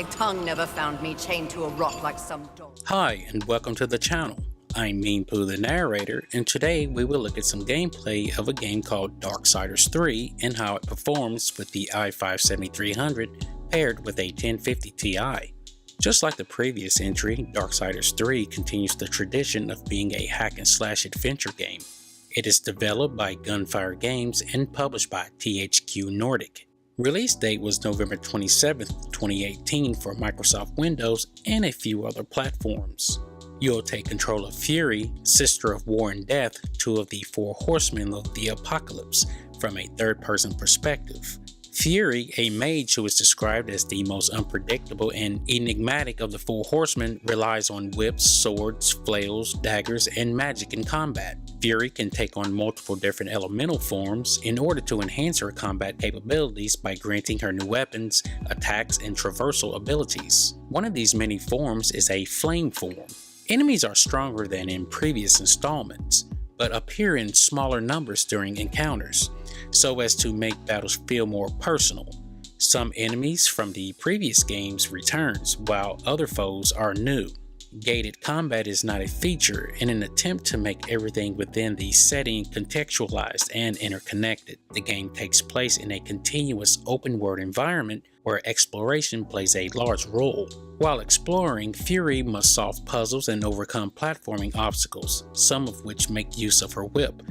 my tongue never found me chained to a rock like some dog. Hi, and welcome to the channel. I'm Mean Pooh the narrator, and today we will look at some gameplay of a game called Darksiders 3 and how it performs with the i5-7300 paired with a 1050 Ti. Just like the previous entry, Darksiders 3 continues the tradition of being a hack-and-slash adventure game. It is developed by Gunfire Games and published by THQ Nordic. Release date was November 27, 2018 for Microsoft Windows and a few other platforms. You'll take control of Fury, Sister of War and Death, two of the four horsemen of the apocalypse, from a third-person perspective. Fury, a mage who is described as the most unpredictable and enigmatic of the four horsemen, relies on whips, swords, flails, daggers, and magic in combat. Fury can take on multiple different elemental forms in order to enhance her combat capabilities by granting her new weapons, attacks, and traversal abilities. One of these many forms is a flame form. Enemies are stronger than in previous installments, but appear in smaller numbers during encounters, so as to make battles feel more personal. Some enemies from the previous games returns, while other foes are new. Gated combat is not a feature in an attempt to make everything within the setting contextualized and interconnected. The game takes place in a continuous open-world environment where exploration plays a large role. While exploring, Fury must solve puzzles and overcome platforming obstacles, some of which make use of her whip.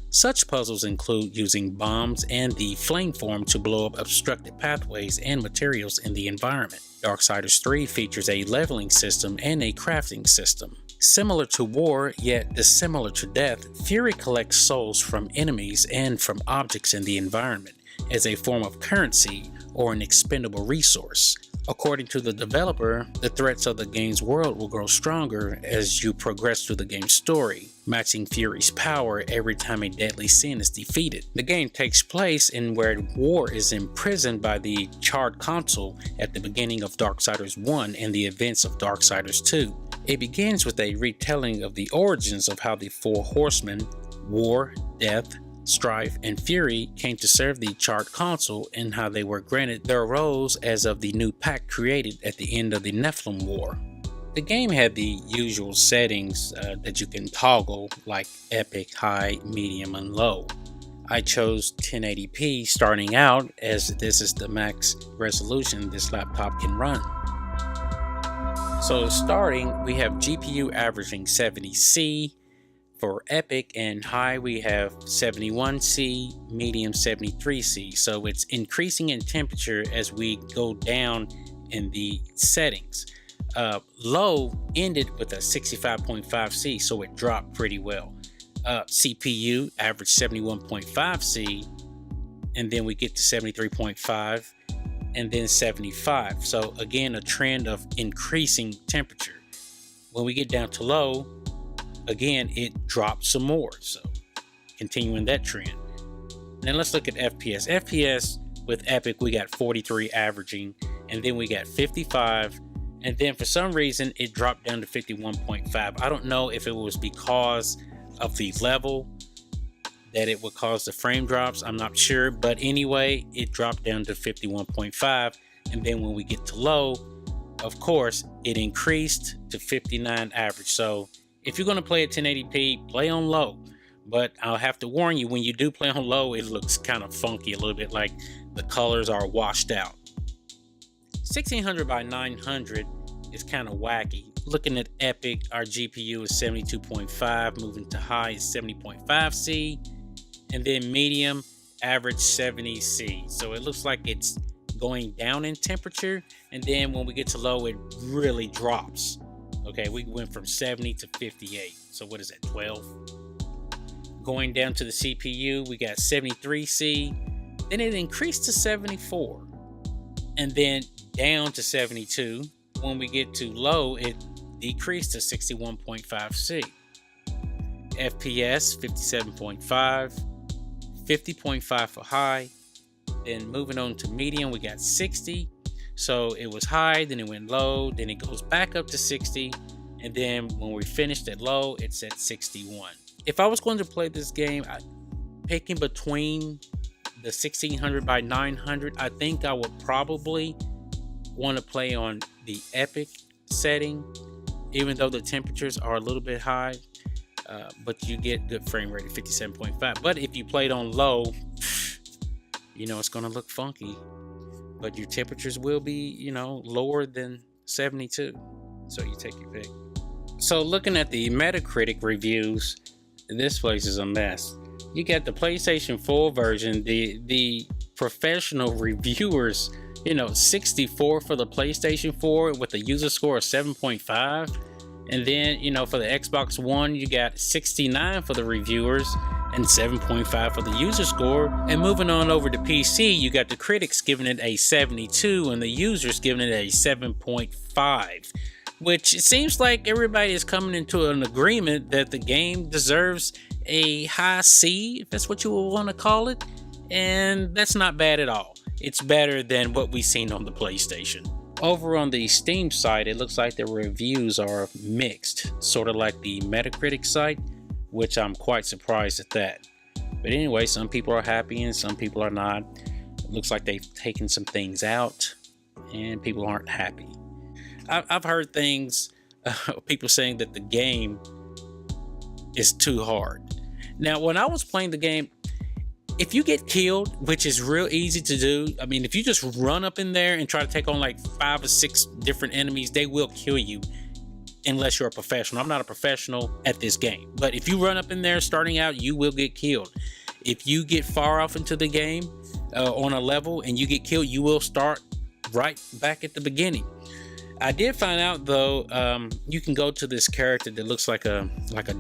Such puzzles include using bombs and the flame form to blow up obstructed pathways and materials in the environment. Darksiders 3 features a leveling system and a crafting system. Similar to War, yet dissimilar to Death, Fury collects souls from enemies and from objects in the environment as a form of currency or an expendable resource. According to the developer, the threats of the game's world will grow stronger as you progress through the game's story, matching Fury's power every time a deadly sin is defeated. The game takes place in where War is imprisoned by the Charred Consul at the beginning of Darksiders 1 and the events of Darksiders 2. It begins with a retelling of the origins of how the four horsemen, War, Death, Strife, and Fury came to serve the Charred Consul and how they were granted their roles as of the new pact created at the end of the Nephilim War. The game had the usual settings that you can toggle, like Epic, High, Medium, and Low. I chose 1080p starting out as this is the max resolution this laptop can run. So starting, we have GPU averaging 70C. For Epic, and High we have 71C, Medium 73C, so it's increasing in temperature as we go down in the settings. Low ended with a 65.5C, so it dropped pretty well. CPU averaged 71.5C, and then we get to 73.5, and then 75. So again, a trend of increasing temperature. When we get down to low, again, it dropped some more, so continuing that trend. Now let's look at FPS. FPS with Epic, we got 43 averaging, and then we got 55, and then for some reason it dropped down to 51.5. I don't know if it was because of the level that it would cause the frame drops, I'm not sure, but anyway, it dropped down to 51.5, and then when we get to low, of course, it increased to 59 average. So if you're going to play at 1080p, play on low. But I'll have to warn you, when you do play on low, it looks kind of funky, a little bit like the colors are washed out. 1600 by 900 is kind of wacky. Looking at Epic, our GPU is 72.5, moving to High is 70.5C, and then Medium, average 70C. So it looks like it's going down in temperature, and then when we get to low, it really drops. Okay, we went from 70 to 58. So what is that, 12? Going down to the CPU, we got 73C. Then it increased to 74. And then down to 72. When we get to low, it decreased to 61.5C. FPS, 57.5. 50.5 for high. Then moving on to medium, we got 60. So it was high, then it went low, then it goes back up to 60, and then when we finished at low, it's at 61. If I was going to play this game, picking between the 1600 by 900, I think I would probably want to play on the epic setting, even though the temperatures are a little bit high, but you get good frame rate at 57.5. But if you played on low, you know it's going to look funky, but your temperatures will be, you know, lower than 72. So you take your pick. So looking at the Metacritic reviews, this place is a mess. You got the PlayStation 4 version, the professional reviewers, you know, 64 for the PlayStation 4 with a user score of 7.5. And then, you know, for the Xbox One, you got 69 for the reviewers and 7.5 for the user score. And moving on over to PC, you got the critics giving it a 72 and the users giving it a 7.5. Which it seems like everybody is coming into an agreement that the game deserves a high C, if that's what you would want to call it. And that's not bad at all. It's better than what we've seen on the PlayStation. Over on the Steam site, it looks like the reviews are mixed, sort of like the Metacritic site, which I'm quite surprised at that. But anyway, some people are happy and some people are not. It looks like they've taken some things out and people aren't happy. I've heard things, people saying that the game is too hard. Now, when I was playing the game, if you get killed, which is real easy to do, I mean, if you just run up in there and try to take on like 5 or 6 different enemies, they will kill you unless you're a professional. I'm not a professional at this game, but if you run up in there starting out, you will get killed. If you get far off into the game on a level and you get killed, you will start right back at the beginning. I did find out though, you can go to this character that looks like a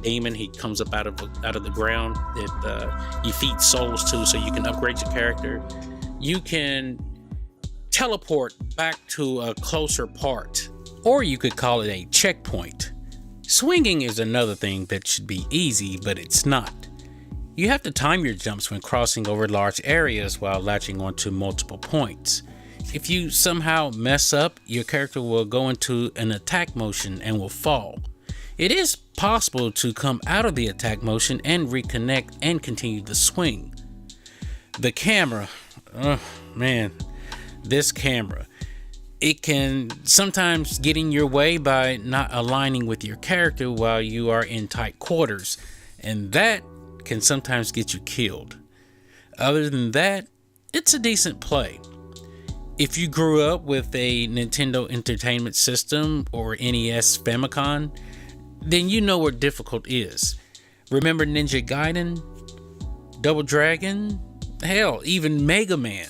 demon. He comes up out of the ground that you feed souls to, so you can upgrade your character. You can teleport back to a closer part, or you could call it a checkpoint. Swinging is another thing that should be easy, but it's not. You have to time your jumps when crossing over large areas while latching onto multiple points. If you somehow mess up, your character will go into an attack motion and will fall. It is possible to come out of the attack motion and reconnect and continue the swing. The camera, oh man, this camera, it can sometimes get in your way by not aligning with your character while you are in tight quarters, and that can sometimes get you killed. Other than that, it's a decent play. If you grew up with a Nintendo Entertainment System or NES Famicom, then you know what difficult is. Remember Ninja Gaiden, Double Dragon, hell, even Mega Man.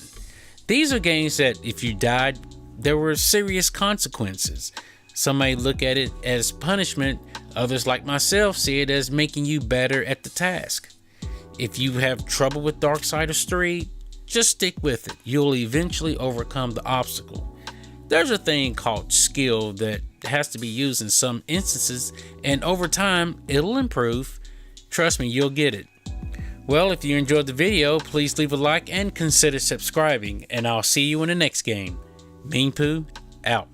These are games that if you died, there were serious consequences. Some may look at it as punishment, others like myself see it as making you better at the task. If you have trouble with Darksiders 3, just stick with it. You'll eventually overcome the obstacle. There's a thing called skill that has to be used in some instances, and over time, it'll improve. Trust me, you'll get it. Well, if you enjoyed the video, please leave a like and consider subscribing, and I'll see you in the next game. Mean Pooh, out.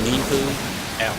Mean Pooh, out.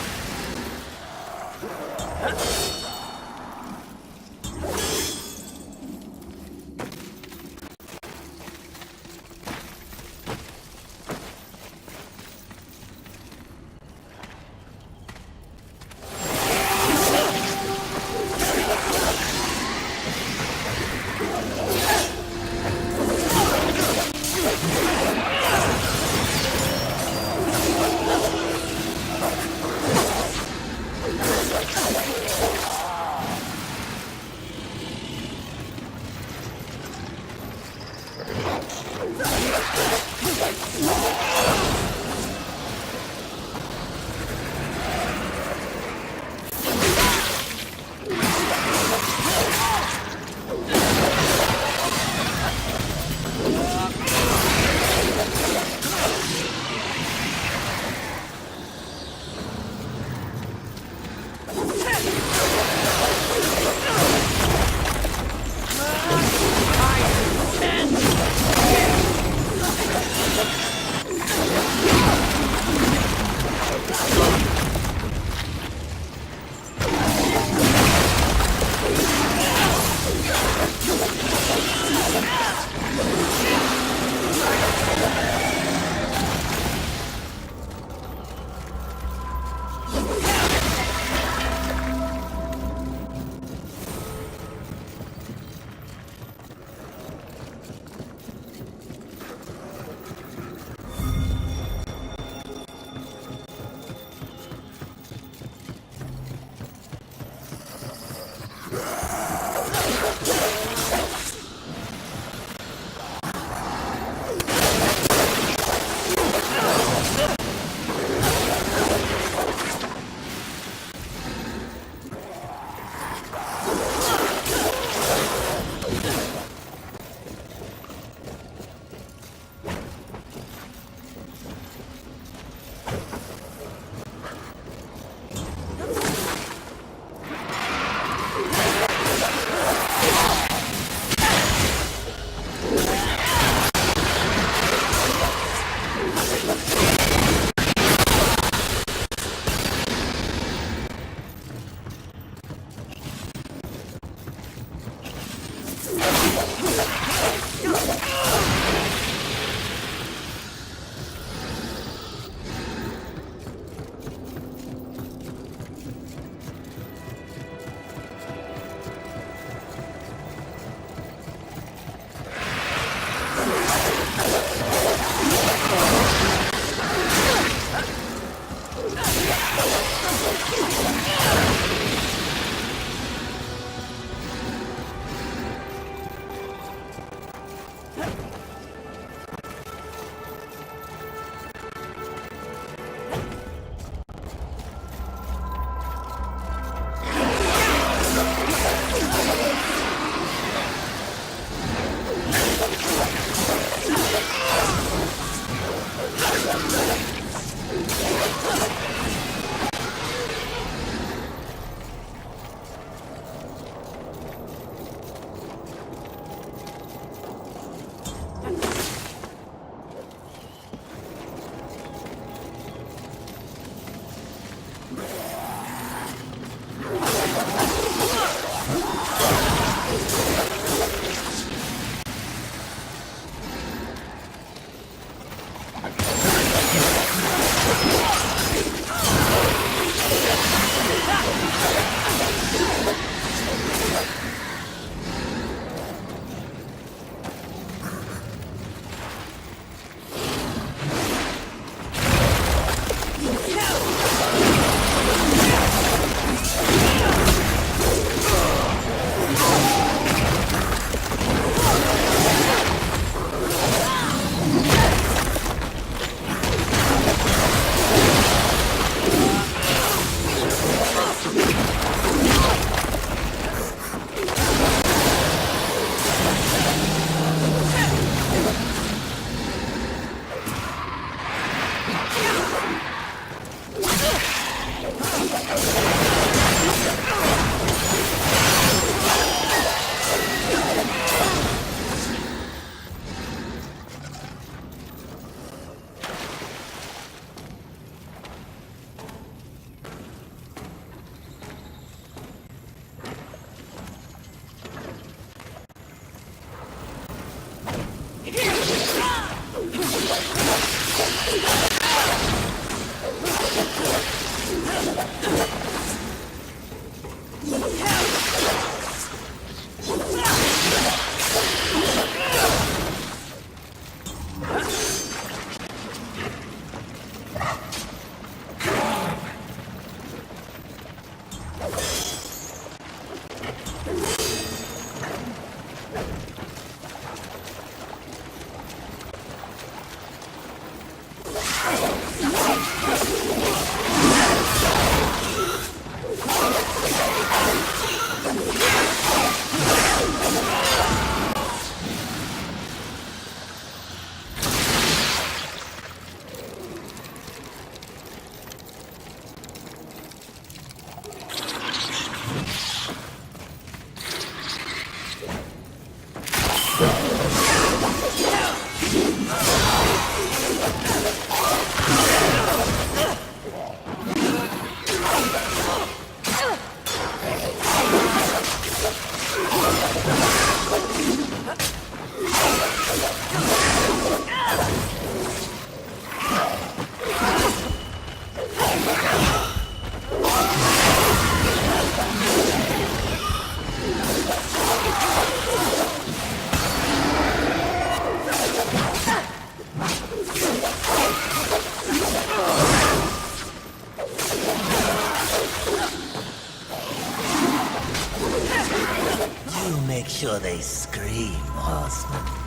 Make sure they scream, horseman.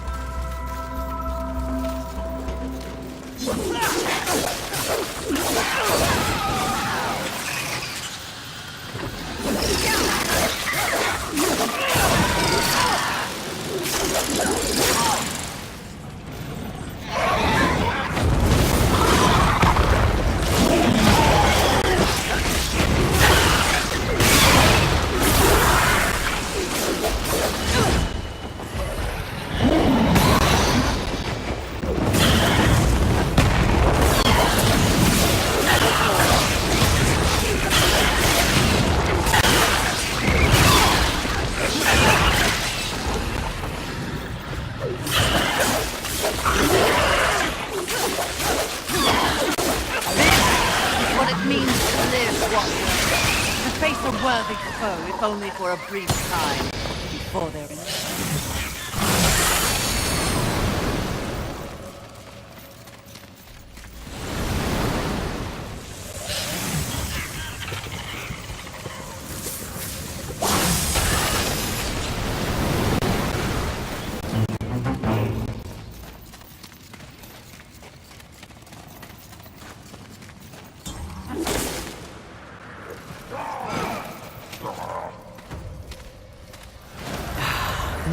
only for a brief time before they're in.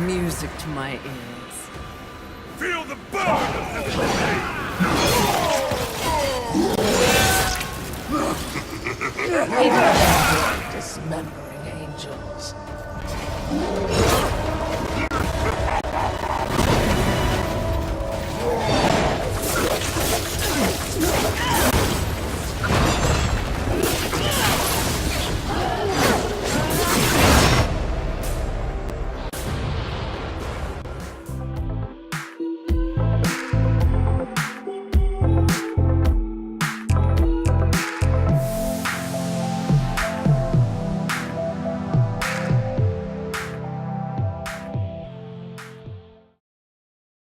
Music to my ears. Feel the burn of the